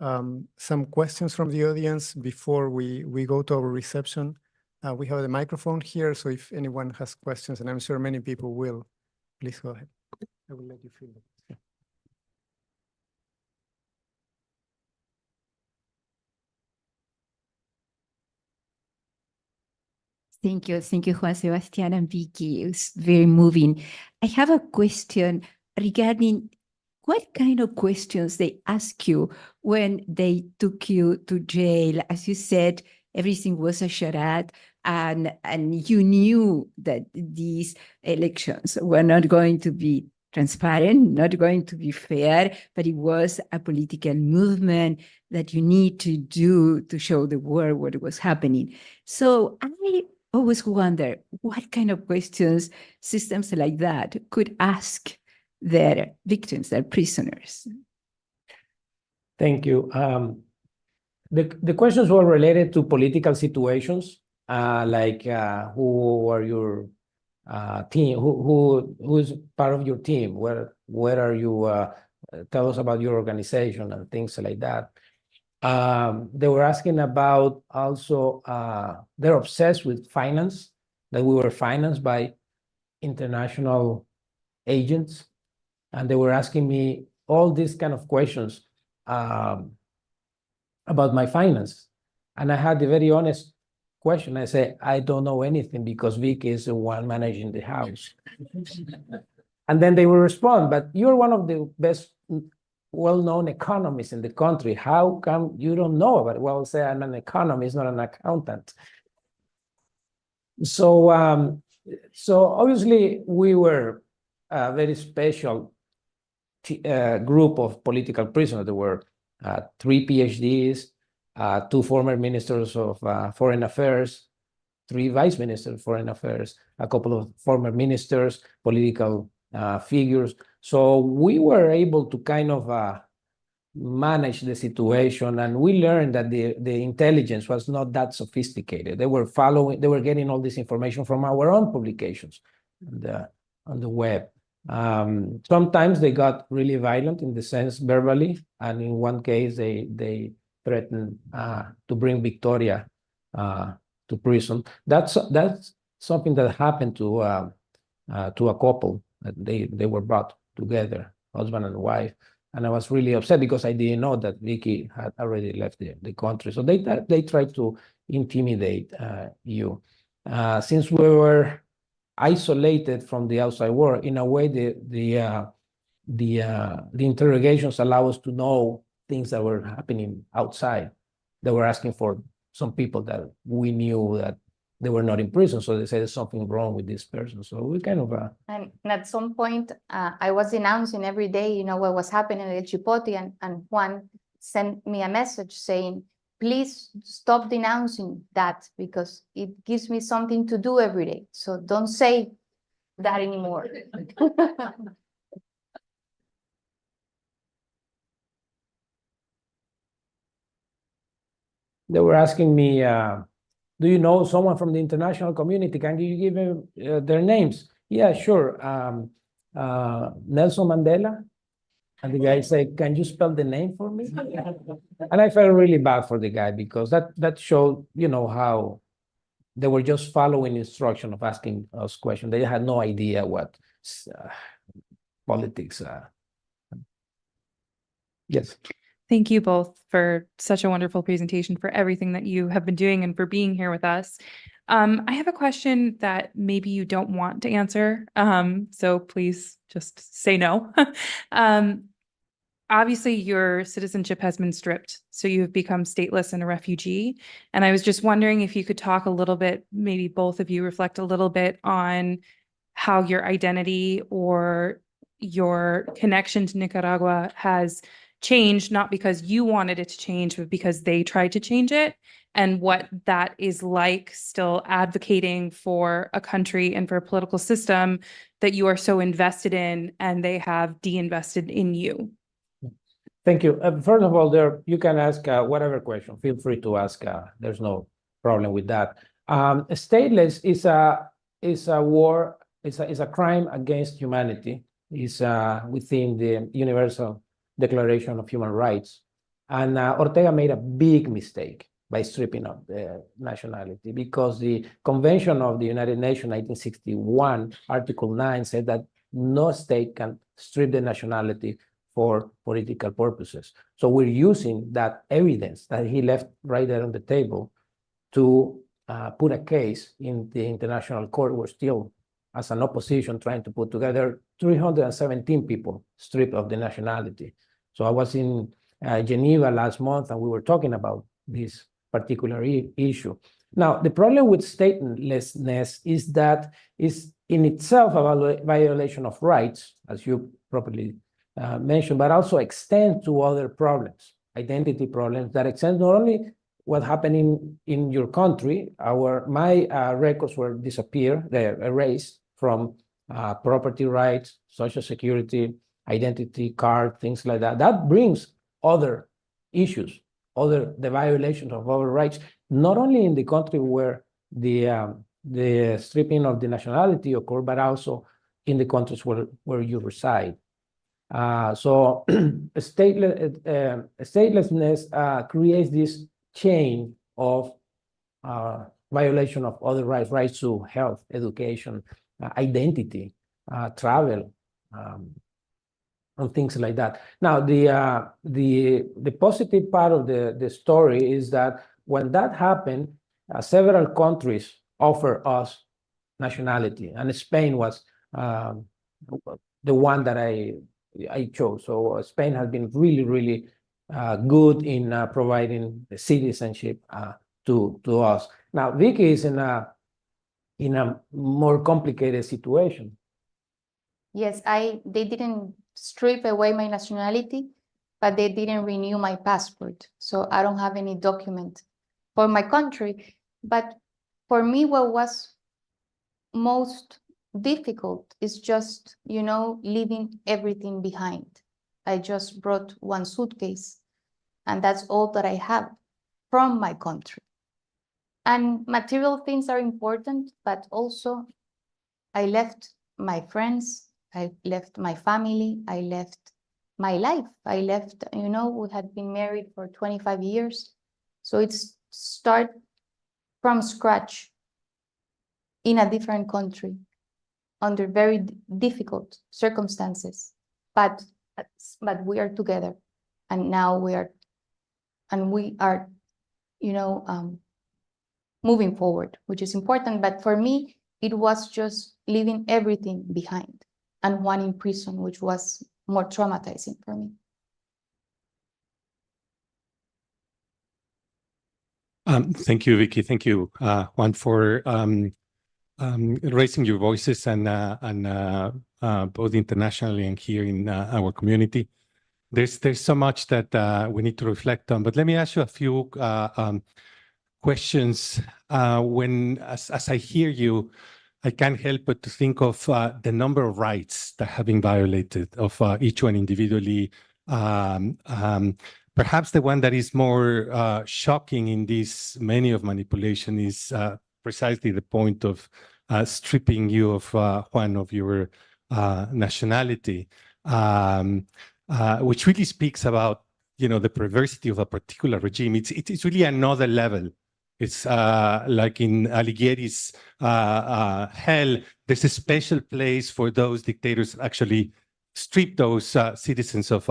some questions from the audience before we go to our reception. We have the microphone here, so if anyone has questions, and I'm sure many people will, please go ahead. I will let you fill it. Thank you, Juan Sebastián and Vicky. It's very moving. I have a question regarding what kind of questions they ask you when they took you to jail. As you said, everything was a charade, and you knew that these elections were not going to be transparent, not going to be fair, but it was a political movement that you need to do to show the world what was happening. So I always wonder what kind of questions systems like that could ask their victims, their prisoners. Thank you. The questions were related to political situations, like who are your team, who's part of your team, where are you, tell us about your organization and things like that. They were asking about also, they're obsessed with finance, that we were financed by international agents. And they were asking me all these kind of questions about my finance. And I had the very honest question. I said, I don't know anything because Vicky is the one managing the house. And then they will respond, but you're one of the best well-known economists in the country. How come you don't know about it? Well, I'll say I'm an economist, not an accountant. So, so obviously we were a very special group of political prisoners. There were 3 PhDs, 2 former ministers of foreign affairs, 3 vice ministers of foreign affairs, a couple of former ministers, political figures. So we were able to kind of manage the situation, and we learned that the intelligence was not that sophisticated. They were getting all this information from our own publications on the web. Sometimes they got really violent in the sense verbally, and in one case they threatened to bring Victoria to prison. That's something that happened to a couple. They were brought together, husband and wife, and I was really upset because I didn't know that Vicky had already left the country. So they tried to intimidate you. Since we were isolated from the outside world, in a way, the interrogations allow us to know things that were happening outside. They were asking for some people that we knew that they were not in prison, so they said there's something wrong with this person. So we kind of And at some point, I was announcing every day, you know, what was happening at El Chipotle, and Juan sent me a message saying, please stop denouncing that because it gives me something to do every day. So don't say that anymore. They were asking me, do you know someone from the international community? Can you give them their names? Yeah, sure. Nelson Mandela. And the guy said, can you spell the name for me? And I felt really bad for the guy because that showed, you know, how they were just following instruction of asking us questions. They had no idea what politics. Yes. Thank you both for such a wonderful presentation, for everything that you have been doing and for being here with us. I have a question that maybe you don't want to answer, so please just say no. Obviously, your citizenship has been stripped, so you have become stateless and a refugee. And I was just wondering if you could talk a little bit, maybe both of you reflect a little bit on how your identity or your connection to Nicaragua has changed, not because you wanted it to change, but because they tried to change it, and what that is like still advocating for a country and for a political system that you are so invested in and they have de-invested in you. Thank you. First of all, you can ask whatever question. Feel free to ask. There's no problem with that. Stateless is a war. It's a crime against humanity. It's within the Universal Declaration of Human Rights. And Ortega made a big mistake by stripping of the nationality, because the Convention of the United Nations, 1961, Article 9, said that no state can strip the nationality for political purposes. So we're using that evidence that he left right there on the table to put a case in the international court. We're still, as an opposition, trying to put together 317 people stripped of the nationality. So I was in Geneva last month, and we were talking about this particular issue. Now, the problem with statelessness is that it's in itself a violation of rights, as you properly mentioned, but also extend to other problems, identity problems that extend not only what happened in your country. My records were erased from property rights, social security, identity card, things like that. That brings other issues, the violations of other rights, not only in the country where the stripping of the nationality occurred, but also in the countries where you reside. So statelessness creates this chain of violation of other rights to health, education, identity, travel, and things like that. Now, the positive part of the story is that when that happened, several countries offered us nationality, and Spain was the one that I chose. So Spain has been really, really good in providing the citizenship to us. Now, Vicky is in a more complicated situation. Yes, they didn't strip away my nationality, but they didn't renew my passport. So I don't have any document for my country. But for me, what was most difficult is just, leaving everything behind. I just brought one suitcase, and that's all that I have from my country. And material things are important, but also I left my friends, I left my family, I left my life. I left, we had been married for 25 years. So it's start from scratch in a different country under very difficult circumstances. But we are together, and now we are moving forward, which is important. But for me, it was just leaving everything behind, and one in prison, which was more traumatizing for me. Thank you, Vicky. Thank you, Juan, for raising your voices and both internationally and here in our community. There's so much that we need to reflect on, but let me ask you a few questions. As I hear you, I can't help but to think of the number of rights that have been violated of each one individually. Perhaps the one that is more shocking in this menu of manipulation is precisely the point of stripping you of Juan of your nationality, which really speaks about the perversity of a particular regime. It's really another level. It's like in Alighieri's hell. There's a special place for those dictators that actually strip those citizens of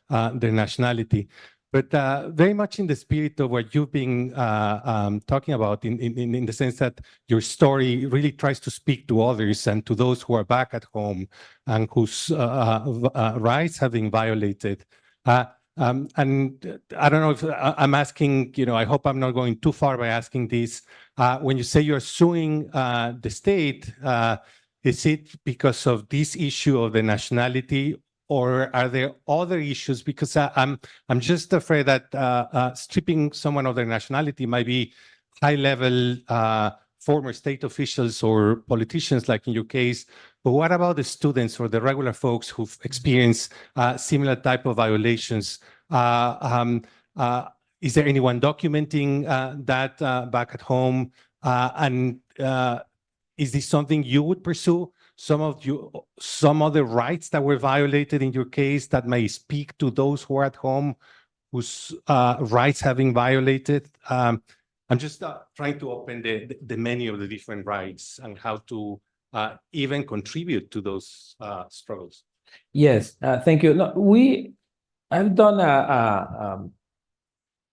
their nationality. But very much in the spirit of what you've been talking about, in the sense that your story really tries to speak to others and to those who are back at home and whose rights have been violated. And I don't know if I'm asking, I hope I'm not going too far by asking this. When you say you're suing the state, is it because of this issue of the nationality, or are there other issues? Because I'm just afraid that stripping someone of their nationality might be high-level former state officials or politicians, like in your case. But what about the students or the regular folks who've experienced similar type of violations? Is there anyone documenting that back at home? And is this something you would pursue? Some other rights that were violated in your case that may speak to those who are at home whose rights have been violated. I'm just trying to open the menu of the different rights and how to even contribute to those struggles. Yes, thank you. No, I've done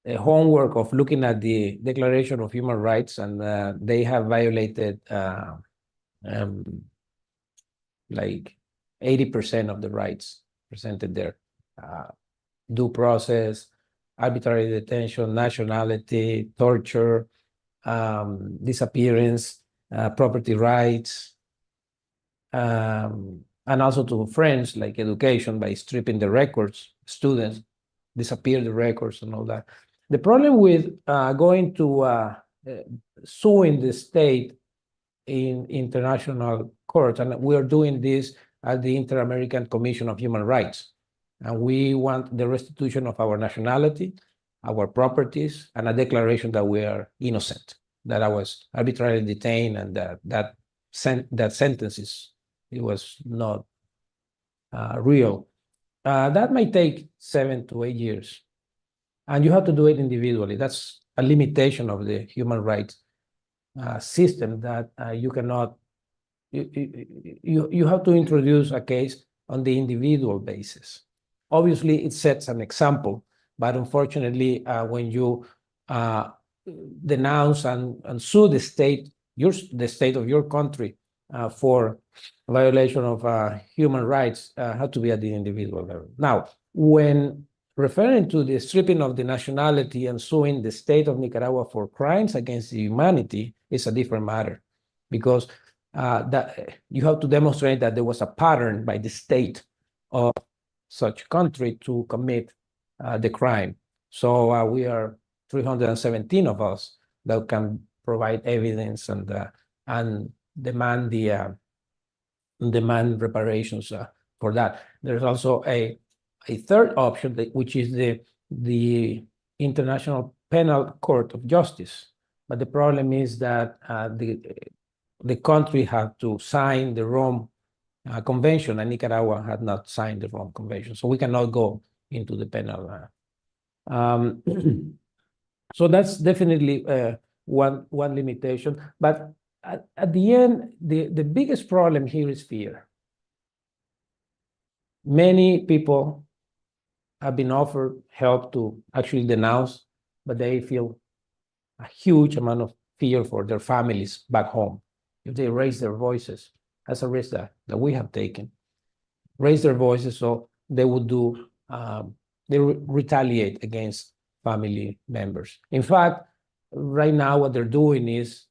a homework of looking at the Declaration of Human Rights, and they have violated like 80% of the rights presented there. Due process, arbitrary detention, nationality, torture, disappearance, property rights, and also to friends like education by stripping the records, students disappear the records and all that. The problem with going to suing the state in international courts, and we are doing this at the Inter-American Commission of Human Rights, and we want the restitution of our nationality, our properties, and a declaration that we are innocent, that I was arbitrarily detained, and that sentence it was not real. That might take 7 to 8 years, and you have to do it individually. That's a limitation of the human rights system, that you cannot. You have to introduce a case on the individual basis. Obviously, it sets an example, but unfortunately, when you denounce and sue the state, the state of your country for violation of human rights, have to be at the individual level. Now, when referring to the stripping of the nationality and suing the state of Nicaragua for crimes against humanity, is a different matter, because that you have to demonstrate that there was a pattern by the state of such country to commit the crime. So we are 317 of us that can provide evidence and demand reparations for that. There's also a third option, which is the International Penal Court of Justice. But the problem is that the country had to sign the Rome Convention, and Nicaragua had not signed the Rome Convention, so we cannot go into the penal. So that's definitely one limitation. But at the end, the biggest problem here is fear. Many people have been offered help to actually denounce, but they feel a huge amount of fear for their families back home. If they raise their voices, that's a risk that we have taken, raise their voices, so they would do, they retaliate against family members. In fact, right now what they're doing is,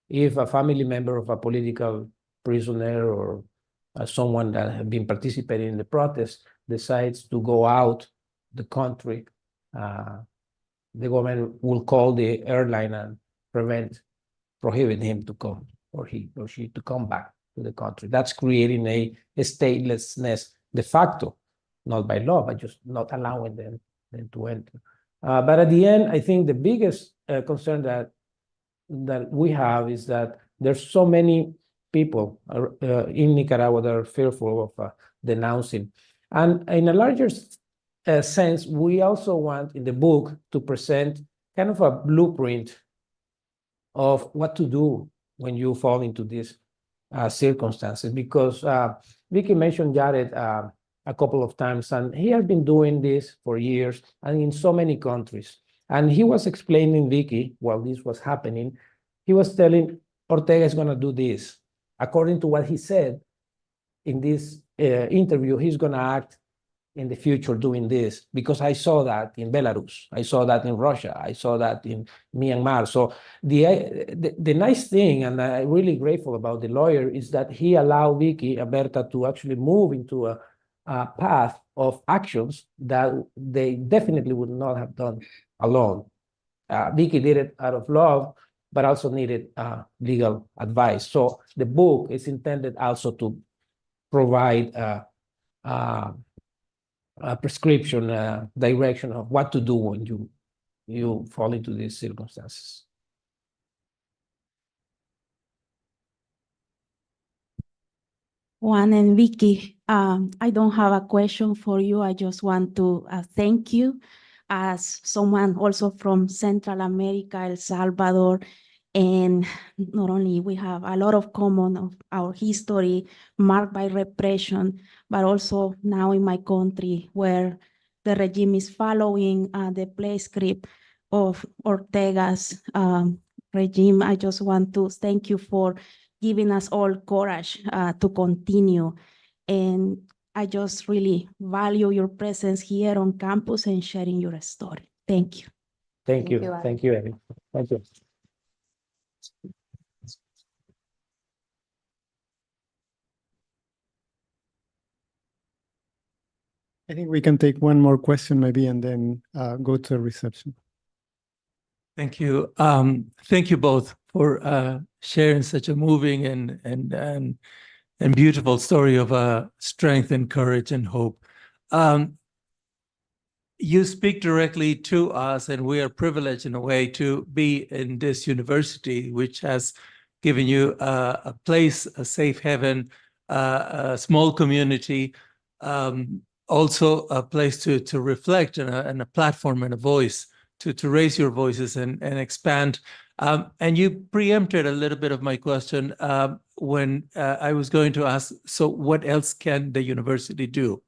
if a family member of a political prisoner or someone that has been participating in the protest decides to go out the country, the government will call the airline and prohibit him to come, or he or she to come back to the country. That's creating a statelessness de facto, not by law, but just not allowing them to enter. But at the end, I think the biggest concern that we have is that there's so many people in Nicaragua that are fearful of denouncing. And in a larger sense, we also want in the book to present kind of a blueprint of what to do when you fall into these circumstances. Because Vicky mentioned Jared a couple of times, and he has been doing this for years and in so many countries. And he was explaining, Vicky, while this was happening, he was telling Ortega is going to do this. According to what he said in this interview, he's going to act in the future doing this, because I saw that in Belarus, I saw that in Russia, I saw that in Myanmar. So the nice thing, and I'm really grateful about the lawyer, is that he allowed Vicky and Berta to actually move into a path of actions that they definitely would not have done alone. Vicky did it out of love, but also needed legal advice. So the book is intended also to provide a prescription, direction of what to do when you fall into these circumstances. Juan and Vicky, I don't have a question for you. I just want to thank you. as someone also from Central America, El Salvador, and not only we have a lot of common of our history marked by repression, but also now in my country where the regime is following the play script of Ortega's regime. I just want to thank you for giving us all courage to continue. And I just really value your presence here on campus and sharing your story. Thank you. Thank you. you, Thank you, Eddie. Thank you. I think we can take one more question maybe and then go to the reception. Thank you. Thank you both for sharing such a moving and beautiful story of strength and courage and hope. You speak directly to us, and we are privileged in a way to be in this university, which has given you a place, a safe haven, a small community, also a place to reflect and a platform and a voice to raise your voices and expand. And you preempted a little bit of my question when I was going to ask, so what else can the university do?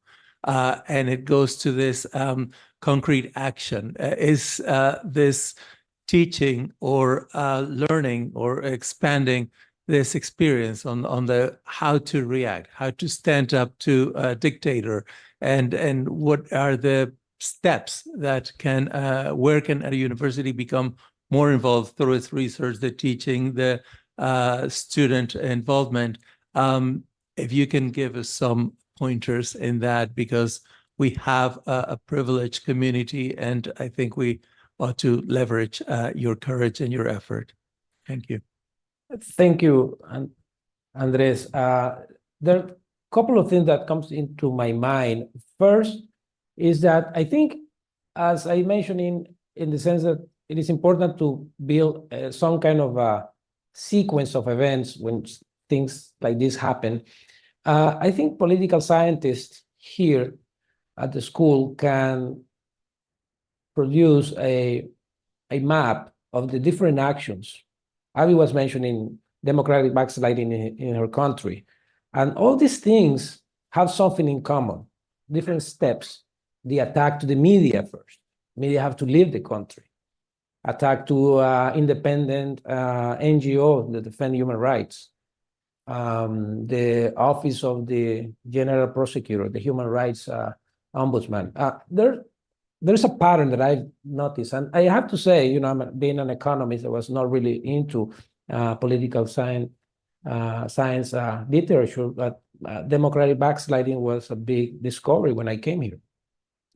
And it goes to this concrete action. Is this teaching or learning or expanding this experience on the how to react, how to stand up to a dictator, and what are the steps that can, where can a university become more involved through its research, the teaching, the student involvement? If you can give us some pointers in that, because we have a privileged community, and I think we ought to leverage your courage and your effort. Thank you. Thank you, Andres. There are a couple of things that comes into my mind. First is that I think, as I mentioned in the sense that it is important to build some kind of a sequence of events when things like this happen. I think political scientists here at the school can produce a map of the different actions. Abby was mentioning democratic backsliding in her country. And all these things have something in common, different steps. The attack to the media first. Media have to leave the country. Attack to independent NGO that defend human rights. The office of the general prosecutor, the human rights ombudsman. There's a pattern that I've noticed, and I have to say, you know, being an economist, I was not really into political science literature, but democratic backsliding was a big discovery when I came here,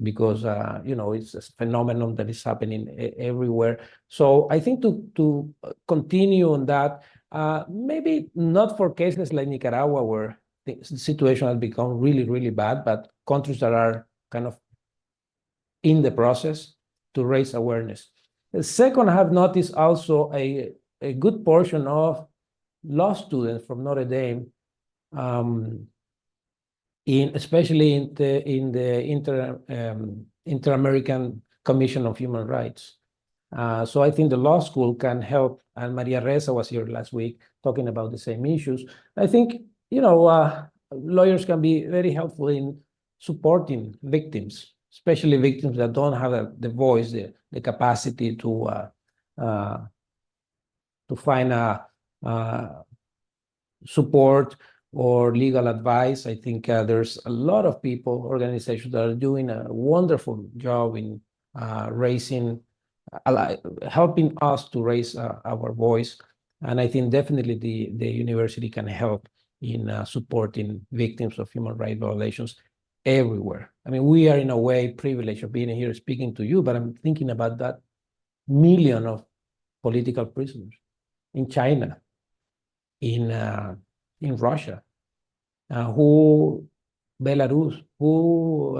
because you know, it's a phenomenon that is happening everywhere. So I think to continue on that, maybe not for cases like Nicaragua, where the situation has become really, really bad, but countries that are kind of in the process to raise awareness. The second, I have noticed also a good portion of law students from Notre Dame, especially in the Inter-American Commission of Human Rights. So I think the law school can help, and Maria Reza was here last week talking about the same issues. I think, you know, lawyers can be very helpful in supporting victims, especially victims that don't have the voice, the capacity to find support or legal advice. I think there's a lot of people, organizations that are doing a wonderful job in helping us to raise our voice. And I think definitely the university can help in supporting victims of human rights violations everywhere. I mean, we are in a way privileged of being here speaking to you, but I'm thinking about that million of political prisoners in China, in Russia, Belarus,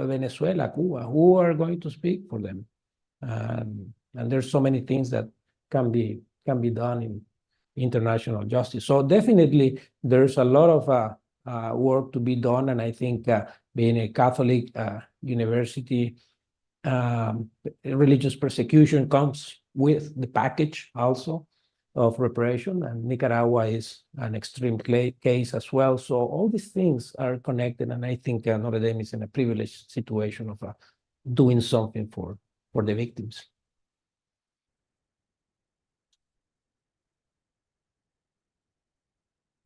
Venezuela, Cuba, who are going to speak for them? And there's so many things that can be done in international justice. So definitely there's a lot of work to be done, and I think being a Catholic university, religious persecution comes with the package also of repression, and Nicaragua is an extreme case as well. So all these things are connected, and I think Notre Dame is in a privileged situation of doing something for the victims.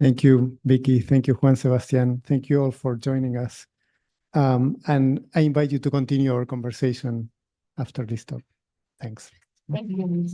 Thank you, Vicky. Thank you, Juan Sebastián. Thank you all for joining us. And I invite you to continue our conversation after this talk. Thanks. Thank you.